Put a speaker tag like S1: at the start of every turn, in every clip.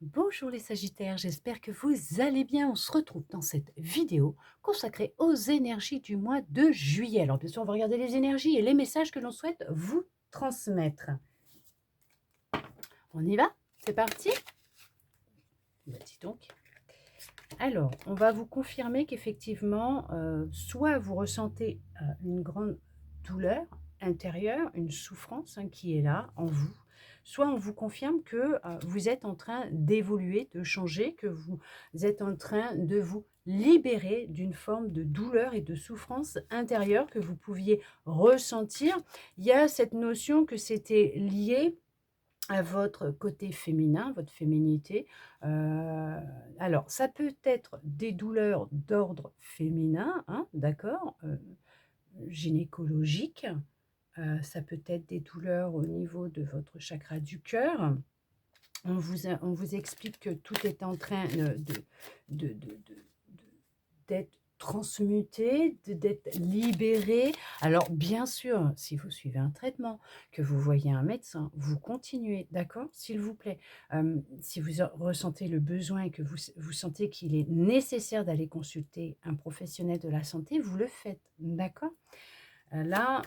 S1: Bonjour les Sagittaires, j'espère que vous allez bien. On se retrouve dans cette vidéo consacrée aux énergies du mois de juillet. Alors bien sûr, on va regarder les énergies et les messages que l'on souhaite vous transmettre. On y va? C'est parti? Bah, dis donc. Alors, on va vous confirmer qu'effectivement, soit vous ressentez une grande douleur intérieure, une souffrance qui est là en vous, soit on vous confirme que vous êtes en train d'évoluer, de changer, que vous êtes en train de vous libérer d'une forme de douleur et de souffrance intérieure que vous pouviez ressentir. Il y a cette notion que c'était lié à votre côté féminin, votre féminité. Alors ça peut être des douleurs d'ordre féminin, hein, d'accord, gynécologiques. Ça peut être des douleurs au niveau de votre chakra du cœur. On vous explique que tout est en train d'être transmuté, d'être libéré. Alors, bien sûr, si vous suivez un traitement, que vous voyez un médecin, vous continuez, d'accord? S'il vous plaît. Si vous ressentez le besoin et que vous sentez qu'il est nécessaire d'aller consulter un professionnel de la santé, vous le faites, d'accord? Là,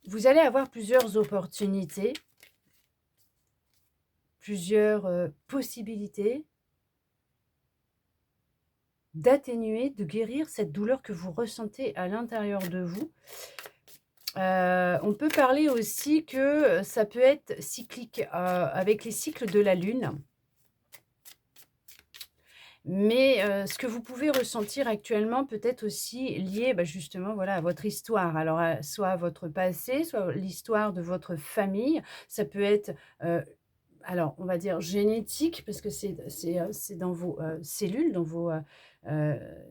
S1: vous allez avoir plusieurs opportunités, plusieurs possibilités d'atténuer, de guérir cette douleur que vous ressentez à l'intérieur de vous. On peut parler aussi que ça peut être cyclique, avec les cycles de la lune. Mais ce que vous pouvez ressentir actuellement peut être aussi lié, justement, voilà, à votre histoire. Alors, soit à votre passé, soit l'histoire de votre famille. Ça peut être, alors, on va dire génétique, parce que c'est dans vos cellules, dans vos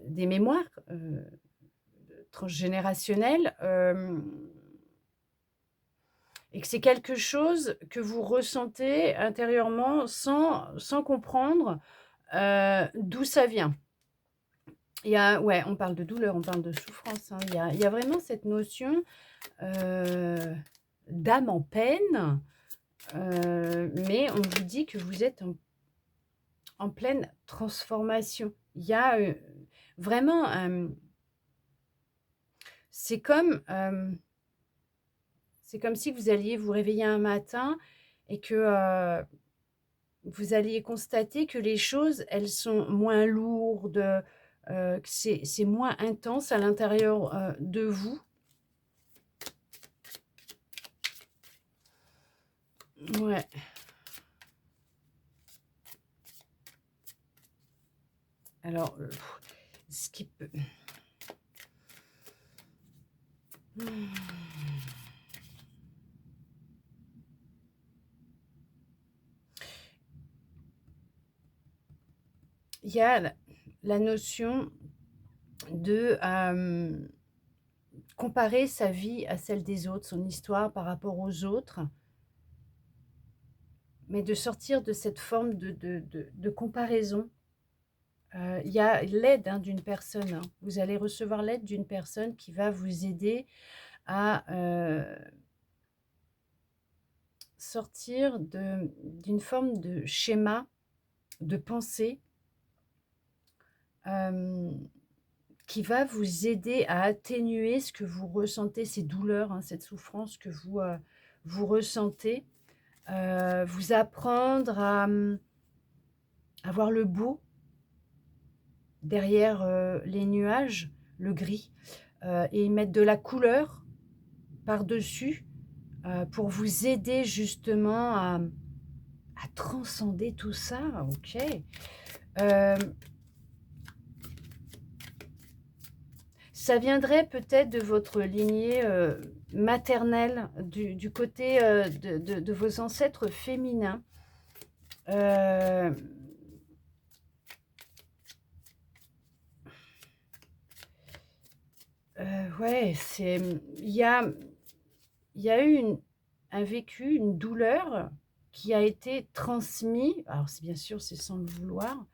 S1: des mémoires transgénérationnelles, et que c'est quelque chose que vous ressentez intérieurement sans comprendre d'où ça vient. Ouais, on parle de douleur, on parle de souffrance, hein. Il y a vraiment cette notion d'âme en peine, mais on vous dit que vous êtes en pleine transformation. Il y a vraiment, c'est comme, c'est comme si vous alliez vous réveiller un matin et que vous alliez constater que les choses, elles sont moins lourdes, que c'est moins intense à l'intérieur de vous. Ouais. Alors, ce qui peut... Il y a la notion de comparer sa vie à celle des autres, son histoire par rapport aux autres, mais de sortir de cette forme de comparaison. Il y a l'aide d'une personne, hein. Vous allez recevoir l'aide d'une personne qui va vous aider à sortir d'une forme de schéma de pensée qui va vous aider à atténuer ce que vous ressentez, ces douleurs, hein, cette souffrance que vous ressentez. Vous apprendre à voir le beau derrière les nuages, le gris, et mettre de la couleur par-dessus pour vous aider justement à transcender tout ça. Ok. Ça viendrait peut-être de votre lignée maternelle, du côté de vos ancêtres féminins. Ouais, il y a eu un vécu, une douleur qui a été transmise. Alors, c'est bien sûr, c'est sans le vouloir.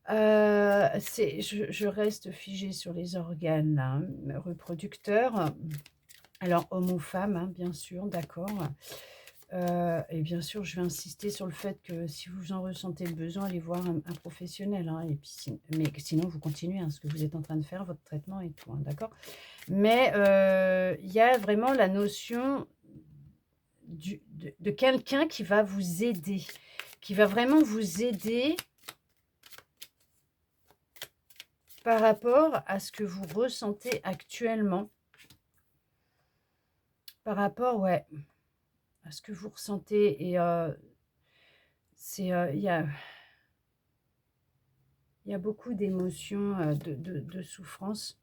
S1: Je reste figée sur les organes là, reproducteurs. Alors, homme ou femme, hein, bien sûr, d'accord. Et bien sûr, je vais insister sur le fait que si vous en ressentez le besoin, allez voir un professionnel, hein, et puis mais sinon, vous continuez, hein, ce que vous êtes en train de faire, votre traitement et tout, hein, d'accord? Mais il y a vraiment la notion de quelqu'un qui va vous aider, qui va vraiment vous aider par rapport à ce que vous ressentez actuellement. Par rapport, ouais, à ce que vous ressentez. Et c'est, il y a beaucoup d'émotions, de souffrance.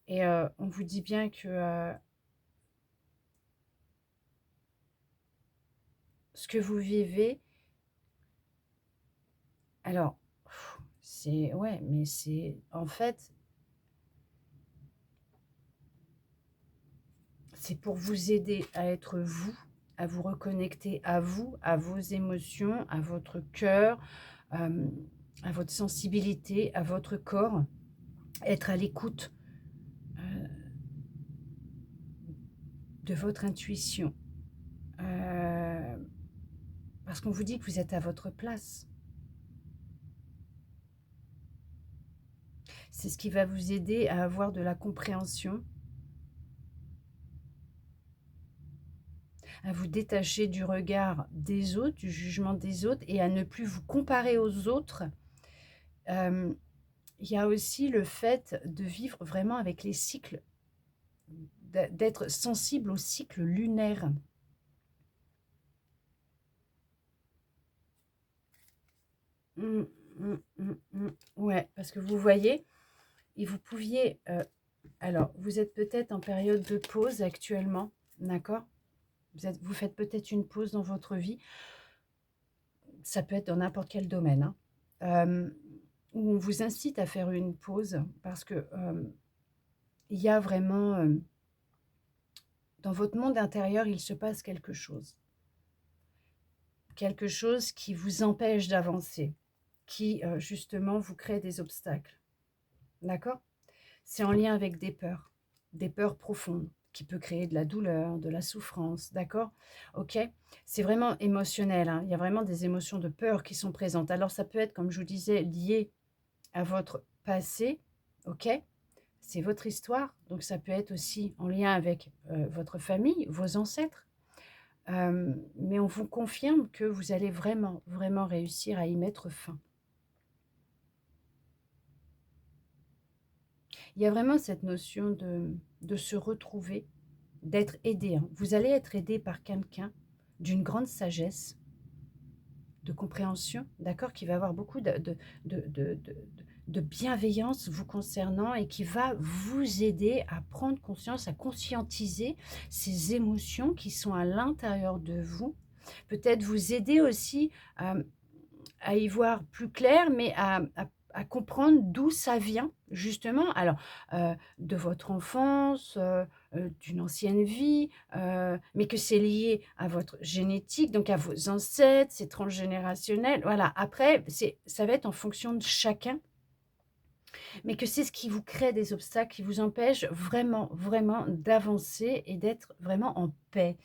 S1: Et on vous dit bien que ce que vous vivez, alors, c'est, ouais, mais c'est, en fait, c'est pour vous aider à être vous, à vous reconnecter à vous, à vos émotions, à votre cœur, à votre sensibilité, à votre corps, être à l'écoute de votre intuition. Parce qu'on vous dit que vous êtes à votre place. C'est ce qui va vous aider à avoir de la compréhension, à vous détacher du regard des autres, du jugement des autres, et à ne plus vous comparer aux autres. Il y a aussi le fait de vivre vraiment avec les cycles, d'être sensible aux cycles lunaires. Ouais, parce que vous voyez, et vous pouviez... alors, vous êtes peut-être en période de pause actuellement, d'accord? Vous faites peut-être une pause dans votre vie. Ça peut être dans n'importe quel domaine, hein, où on vous incite à faire une pause parce que il y a vraiment... dans votre monde intérieur, il se passe quelque chose. Quelque chose qui vous empêche d'avancer, qui justement vous crée des obstacles. D'accord? C'est en lien avec des peurs profondes, qui peut créer de la douleur, de la souffrance, d'accord? Ok? C'est vraiment émotionnel, hein. Il y a vraiment des émotions de peur qui sont présentes. Alors ça peut être, comme je vous disais, lié à votre passé, ok? C'est votre histoire, donc ça peut être aussi en lien avec votre famille, vos ancêtres. Mais on vous confirme que vous allez vraiment, vraiment réussir à y mettre fin. Il y a vraiment cette notion de se retrouver, d'être aidé, hein. Vous allez être aidé par quelqu'un d'une grande sagesse, de compréhension, d'accord, qui va avoir beaucoup de bienveillance vous concernant et qui va vous aider à prendre conscience, à conscientiser ces émotions qui sont à l'intérieur de vous. Peut-être vous aider aussi à y voir plus clair, mais à comprendre d'où ça vient, justement. Alors, de votre enfance, d'une ancienne vie, mais que c'est lié à votre génétique, donc à vos ancêtres, c'est transgénérationnel. Voilà, après, ça va être en fonction de chacun, mais que c'est ce qui vous crée des obstacles, qui vous empêche vraiment, vraiment d'avancer et d'être vraiment en paix.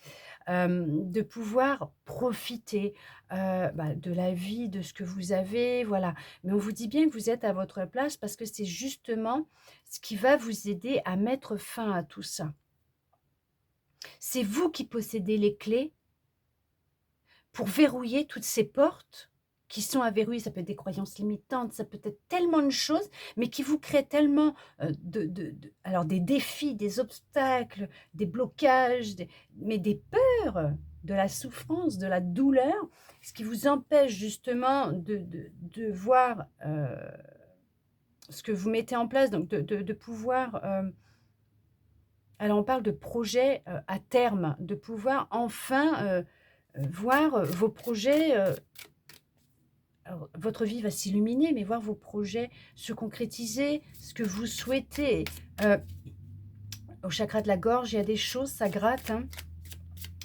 S1: De pouvoir profiter de la vie, de ce que vous avez, voilà. Mais on vous dit bien que vous êtes à votre place parce que c'est justement ce qui va vous aider à mettre fin à tout ça. C'est vous qui possédez les clés pour verrouiller toutes ces portes qui sont à verrouiller. Ça peut être des croyances limitantes, ça peut être tellement de choses, mais qui vous créent tellement alors des défis, des obstacles, des blocages, mais des peurs, de la souffrance, de la douleur, ce qui vous empêche justement de voir ce que vous mettez en place, donc de pouvoir... alors on parle de projet à terme, de pouvoir enfin voir vos projets... alors, votre vie va s'illuminer, mais voir vos projets se concrétiser, ce que vous souhaitez. Au chakra de la gorge, il y a des choses, ça gratte, hein.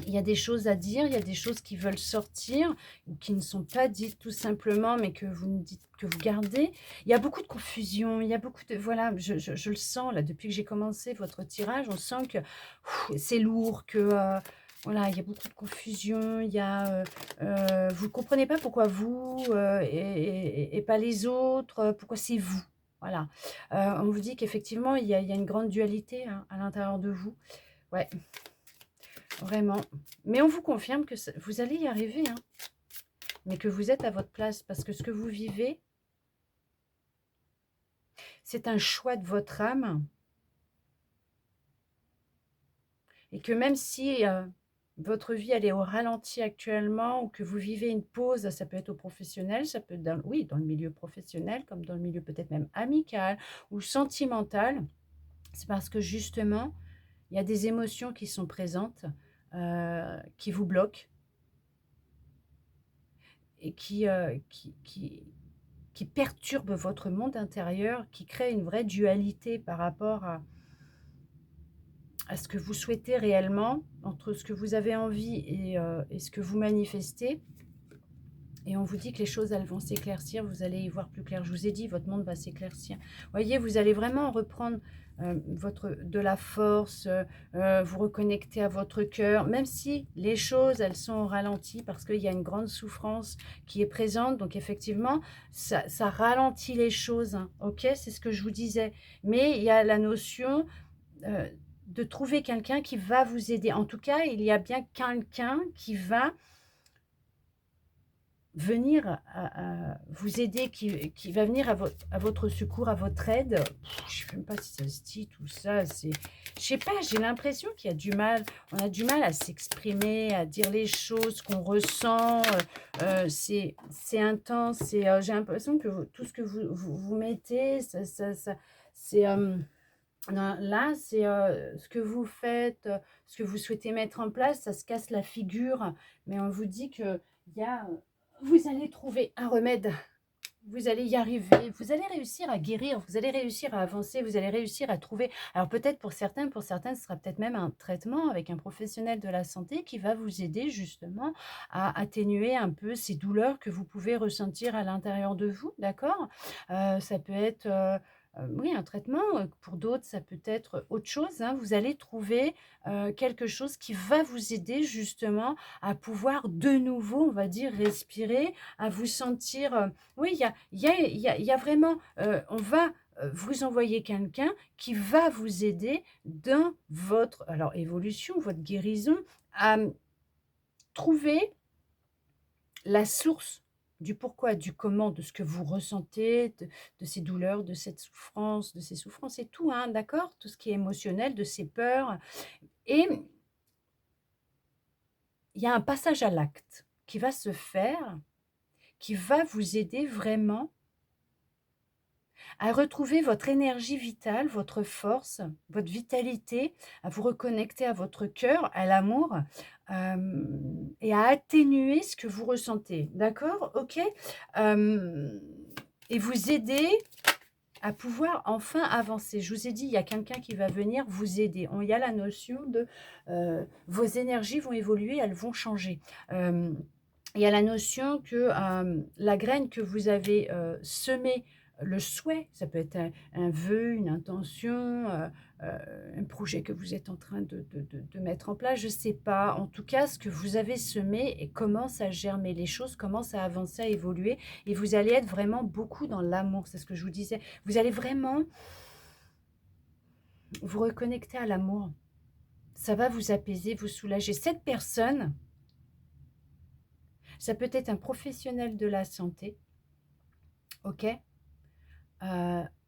S1: Il y a des choses à dire, il y a des choses qui veulent sortir, ou qui ne sont pas dites tout simplement, mais que vous dites, que vous gardez. Il y a beaucoup de confusion, il y a beaucoup de... Voilà, je le sens, là, depuis que j'ai commencé votre tirage, on sent que c'est lourd, que Voilà, il y a beaucoup de confusion, il y a, vous ne comprenez pas pourquoi vous, et pas les autres, pourquoi c'est vous. Voilà. On vous dit qu'effectivement, il y a une grande dualité, hein, à l'intérieur de vous. Ouais, vraiment. Mais on vous confirme que vous allez y arriver, hein, mais que vous êtes à votre place parce que ce que vous vivez, c'est un choix de votre âme et que même si votre vie elle est au ralenti actuellement ou que vous vivez une pause, ça peut être au professionnel, ça peut être oui, dans le milieu professionnel comme dans le milieu peut-être même amical ou sentimental, c'est parce que justement, il y a des émotions qui sont présentes, qui vous bloquent et qui perturbent votre monde intérieur, qui créent une vraie dualité par rapport à ce que vous souhaitez réellement, entre ce que vous avez envie et ce que vous manifestez. Et on vous dit que les choses, elles vont s'éclaircir, vous allez y voir plus clair. Je vous ai dit, votre monde va s'éclaircir. Vous voyez, vous allez vraiment reprendre de la force, vous reconnecter à votre cœur, même si les choses, elles sont au ralenti, parce qu'il y a une grande souffrance qui est présente. Donc effectivement, ça ralentit les choses, hein, ok, c'est ce que je vous disais. Mais il y a la notion de trouver quelqu'un qui va vous aider. En tout cas, il y a bien quelqu'un qui va venir vous aider, qui va venir à votre secours, à votre aide. Je ne sais même pas si ça se dit tout ça. Je sais pas, j'ai l'impression qu'il y a du mal. On a du mal à s'exprimer, à dire les choses qu'on ressent. C'est intense. J'ai l'impression que tout ce que vous mettez, c'est... là, c'est ce que vous faites, ce que vous souhaitez mettre en place, ça se casse la figure. Mais on vous dit que vous allez trouver un remède. Vous allez y arriver, vous allez réussir à guérir, vous allez réussir à avancer, vous allez réussir à trouver. Alors peut-être pour certains, ce sera peut-être même un traitement avec un professionnel de la santé qui va vous aider justement à atténuer un peu ces douleurs que vous pouvez ressentir à l'intérieur de vous, d'accord? Ça peut être, oui, un traitement. Pour d'autres, ça peut être autre chose, hein. Vous allez trouver quelque chose qui va vous aider justement à pouvoir de nouveau, on va dire, respirer, à vous sentir... oui, il y a vraiment, on va vous envoyer quelqu'un qui va vous aider dans votre alors, évolution, votre guérison, à trouver la source du pourquoi, du comment, de ce que vous ressentez, de ces douleurs, de ces souffrances et tout, hein, d'accord? Tout ce qui est émotionnel, de ces peurs. Et il y a un passage à l'acte qui va se faire, qui va vous aider vraiment à retrouver votre énergie vitale, votre force, votre vitalité, à vous reconnecter à votre cœur, à l'amour, et à atténuer ce que vous ressentez. D'accord? OK? Et vous aider à pouvoir enfin avancer. Je vous ai dit, il y a quelqu'un qui va venir vous aider. Il y a la notion de vos énergies vont évoluer, elles vont changer. Il y a la notion que la graine que vous avez semée, le souhait, ça peut être un vœu, une intention, un projet que vous êtes en train de mettre en place, je ne sais pas. En tout cas, ce que vous avez semé et commence à germer, les choses commencent à avancer, à évoluer et vous allez être vraiment beaucoup dans l'amour, c'est ce que je vous disais. Vous allez vraiment vous reconnecter à l'amour. Ça va vous apaiser, vous soulager. Cette personne, ça peut être un professionnel de la santé, ok,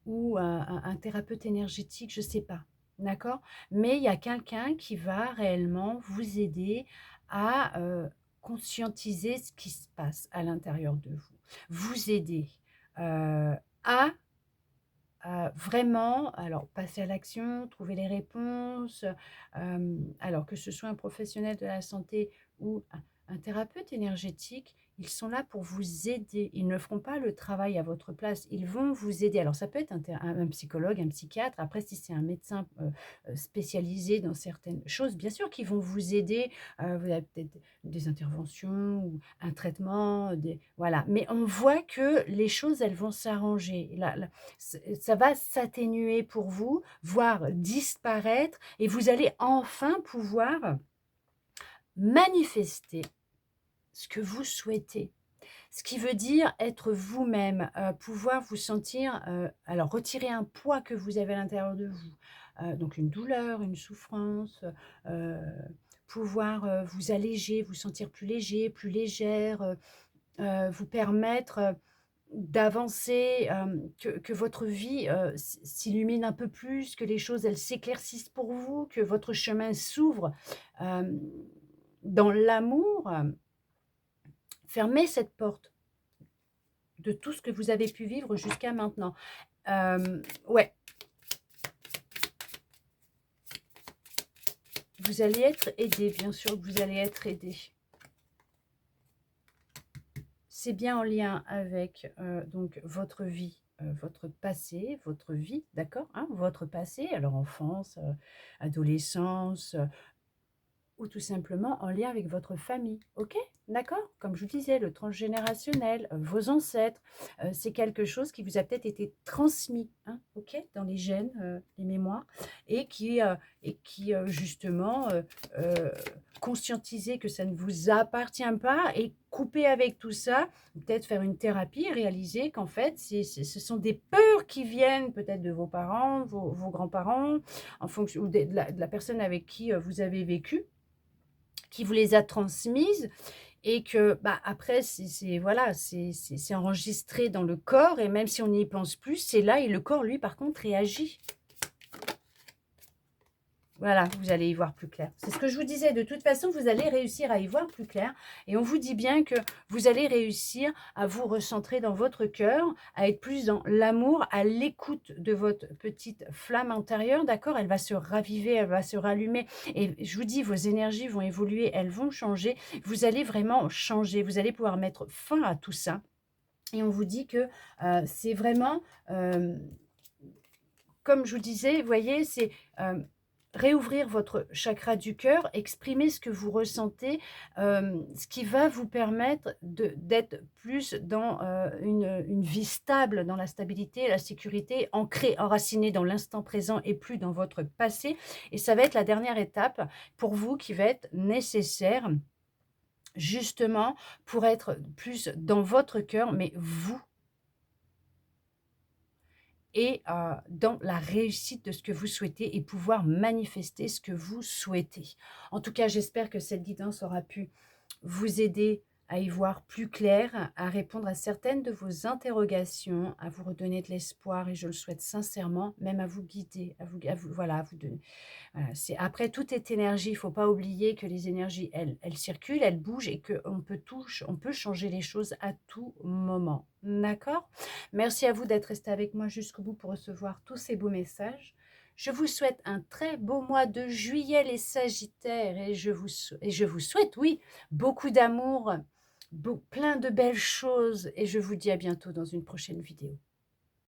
S1: ou un thérapeute énergétique, je ne sais pas, d'accord? Mais il y a quelqu'un qui va réellement vous aider à conscientiser ce qui se passe à l'intérieur de vous, vous aider à vraiment, alors passer à l'action, trouver les réponses, alors que ce soit un professionnel de la santé ou un thérapeute énergétique, ils sont là pour vous aider. Ils ne feront pas le travail à votre place, ils vont vous aider. Alors ça peut être un psychologue, un psychiatre, après si c'est un médecin spécialisé dans certaines choses, bien sûr qu'ils vont vous aider, vous avez peut-être des interventions ou un traitement, voilà. Mais on voit que les choses, elles vont s'arranger. Ça va s'atténuer pour vous, voire disparaître, et vous allez enfin pouvoir manifester ce que vous souhaitez. Ce qui veut dire être vous-même, pouvoir vous sentir, alors retirer un poids que vous avez à l'intérieur de vous, donc une douleur, une souffrance, pouvoir, vous alléger, vous sentir plus léger, plus légère, vous permettre, d'avancer, que votre vie, s'illumine un peu plus, que les choses, elles s'éclaircissent pour vous, que votre chemin s'ouvre, hem, dans l'amour. Fermez cette porte de tout ce que vous avez pu vivre jusqu'à maintenant. Ouais, vous allez être aidé, bien sûr que vous allez être aidé. C'est bien en lien avec donc votre vie, votre passé, votre vie, d'accord, hein, votre passé, alors enfance, adolescence, ou tout simplement en lien avec votre famille, ok? D'accord? Comme je vous disais, le transgénérationnel, vos ancêtres, c'est quelque chose qui vous a peut-être été transmis, hein, ok? Dans les gènes, les mémoires, et qui justement, conscientiser que ça ne vous appartient pas et couper avec tout ça, peut-être faire une thérapie et réaliser qu'en fait, ce sont des peurs qui viennent peut-être de vos parents, vos grands-parents, en fonction ou de la personne avec qui vous avez vécu, qui vous les a transmises et que, bah, après voilà, c'est enregistré dans le corps et même si on n'y pense plus, c'est là et le corps, lui, par contre, réagit. Voilà, vous allez y voir plus clair. C'est ce que je vous disais, de toute façon, vous allez réussir à y voir plus clair. Et on vous dit bien que vous allez réussir à vous recentrer dans votre cœur, à être plus dans l'amour, à l'écoute de votre petite flamme intérieure, d'accord? Elle va se raviver, elle va se rallumer. Et je vous dis, vos énergies vont évoluer, elles vont changer. Vous allez vraiment changer, vous allez pouvoir mettre fin à tout ça. Et on vous dit que c'est vraiment, comme je vous disais, vous voyez, c'est... réouvrir votre chakra du cœur, exprimer ce que vous ressentez, ce qui va vous permettre d'être plus dans une vie stable, dans la stabilité, la sécurité, ancrée, enracinée dans l'instant présent et plus dans votre passé. Et ça va être la dernière étape pour vous qui va être nécessaire justement pour être plus dans votre cœur, mais vous et dans la réussite de ce que vous souhaitez et pouvoir manifester ce que vous souhaitez. En tout cas, j'espère que cette guidance aura pu vous aider à y voir plus clair, à répondre à certaines de vos interrogations, à vous redonner de l'espoir et je le souhaite sincèrement, même à vous guider, voilà, à vous donner. Voilà, après, tout est énergie. Il ne faut pas oublier que les énergies, elles circulent, elles bougent et on peut changer les choses à tout moment. D'accord? Merci à vous d'être resté avec moi jusqu'au bout pour recevoir tous ces beaux messages. Je vous souhaite un très beau mois de juillet, les Sagittaires, et je vous souhaite, oui, beaucoup d'amour, plein de belles choses, et je vous dis à bientôt dans une prochaine vidéo.